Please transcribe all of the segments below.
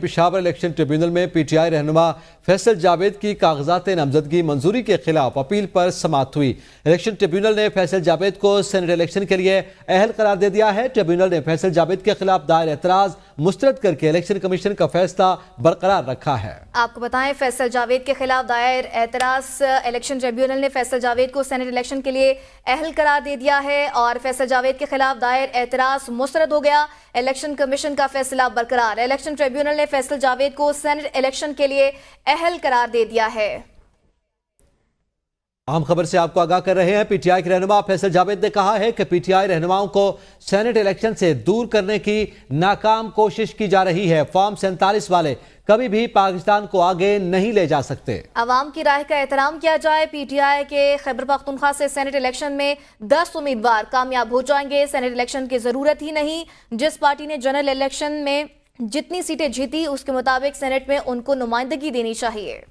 Peshawar election tribunal میں P T I رہنما فیصل جاوید کی کاغذات نامزدگی منظوری کے خلاف اپیل پر سماعت ہوئی۔ الیکشن ٹریبیونل نے فیصل جاوید کو سینٹ الیکشن کے لیے اہل قرار دے دیا ہے۔ ٹریبیونل نے فیصل جاوید کے خلاف دائر اعتراض مسترد کر کے الیکشن کمیشن کا فیصلہ برقرار رکھا ہے۔ آپ کو بتائیں، فیصل جاوید کے خلاف دائر اعتراض الیکشن ٹریبیونل نے فیصل جاوید کو سینٹ الیکشن کے لیے اہل قرار دے دیا ہے اور فیصل جاوید کے خلاف دائر اعتراض مسترد ہو گیا۔ الیکشن کمیشن کا فیصلہ برقرار۔ الیکشن ٹریبیونل نے فیصل جاوید کو سینٹ الیکشن کے لیے اہل قرار دے دیا ہے۔ اہم خبر سے آپ کو آگاہ کر رہے ہیں۔ پی ٹی آئی کے رہنما فیصل جاوید نے کہا ہے کہ پی ٹی آئی رہنماؤں کو سینٹ الیکشن سے دور کرنے کی ناکام کوشش کی جا رہی ہے۔ فارم 47 والے کبھی بھی پاکستان کو آگے نہیں لے جا سکتے۔ عوام کی رائے کا احترام کیا جائے۔ پی ٹی آئی کے خیبر پختونخوا سے سینٹ الیکشن میں 10 امیدوار کامیاب ہو جائیں گے۔ سینٹ الیکشن کی ضرورت ہی نہیں۔ جس پارٹی نے جنرل الیکشن میں جتنی سیٹیں جیتی اس کے مطابق سینٹ میں ان کو نمائندگی دینی چاہیے۔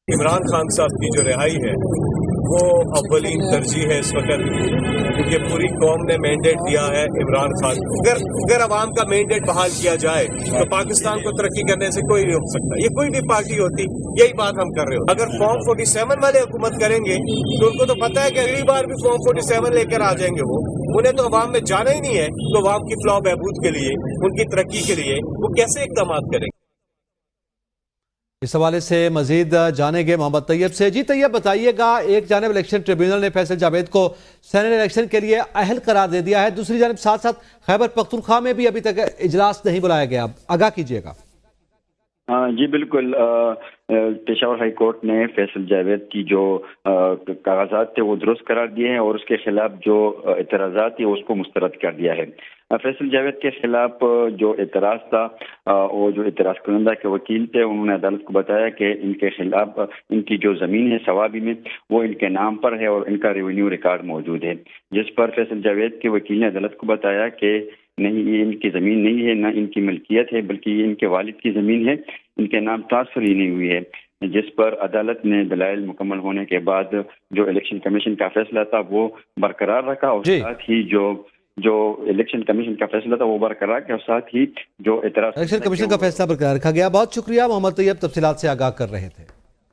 عمران خان صاحب کی جو رہائی ہے وہ اولین ترجیح ہے اس وقت، کیونکہ پوری قوم نے مینڈیٹ دیا ہے عمران خان کو۔ اگر عوام کا مینڈیٹ بحال کیا جائے تو پاکستان کو ترقی کرنے سے کوئی نہیں روک سکتا۔ یہ کوئی بھی پارٹی ہوتی، یہی بات ہم کر رہے ہو۔ اگر فارم 47 والے حکومت کریں گے تو ان کو تو پتہ ہے کہ اگلی بار بھی فارم 47 لے کر آ جائیں گے۔ وہ انہیں تو عوام میں جانا ہی نہیں ہے، تو عوام کی فلاح و بہبود کے لیے، ان کی ترقی کے لیے وہ کیسے اقدامات کریں گے؟ اس حوالے سے مزید جانیں گے محمد طیب سے۔ جی طیب، بتائیے گا، ایک جانب الیکشن ٹریبیونل نے فیصل جاوید کو سینٹ الیکشن کے لیے اہل قرار دے دیا ہے، دوسری جانب ساتھ ساتھ خیبر پختونخوا میں بھی ابھی تک اجلاس نہیں بلایا گیا، آگاہ کیجیے گا۔ جی بالکل، پشاور ہائی کورٹ نے فیصل جاوید کی جو کاغذات تھے وہ درست قرار دیے ہیں اور اس کے خلاف جو اعتراضات تھے اس کو مسترد کر دیا ہے۔ فیصل جاوید کے خلاف جو اعتراض تھا، وہ جو اعتراض کنندہ کے وکیل تھے، انہوں نے عدالت کو بتایا کہ ان کے خلاف ان کی جو زمین ہے سوابی میں وہ ان کے نام پر ہے اور ان کا ریونیو ریکارڈ موجود ہے، جس پر فیصل جاوید کے وکیل نے عدالت کو بتایا کہ نہیں، یہ ان کی زمین نہیں ہے، نہ ان کی ملکیت ہے، بلکہ یہ ان کے والد کی زمین ہے، ان کے نام ٹرانسفر ہی نہیں ہوئی ہے، جس پر عدالت نے دلائل مکمل ہونے کے بعد جو الیکشن کمیشن کا فیصلہ تھا وہ برقرار رکھا اور ساتھ ہی جو الیکشن کمیشن کا فیصلہ تھا وہ برقرار کیا اور ساتھ ہی جو اعتراض الیکشن کمیشن کا فیصلہ برقرار رکھا گیا۔ بہت شکریہ محمد طیب، تفصیلات سے آگاہ کر رہے تھے۔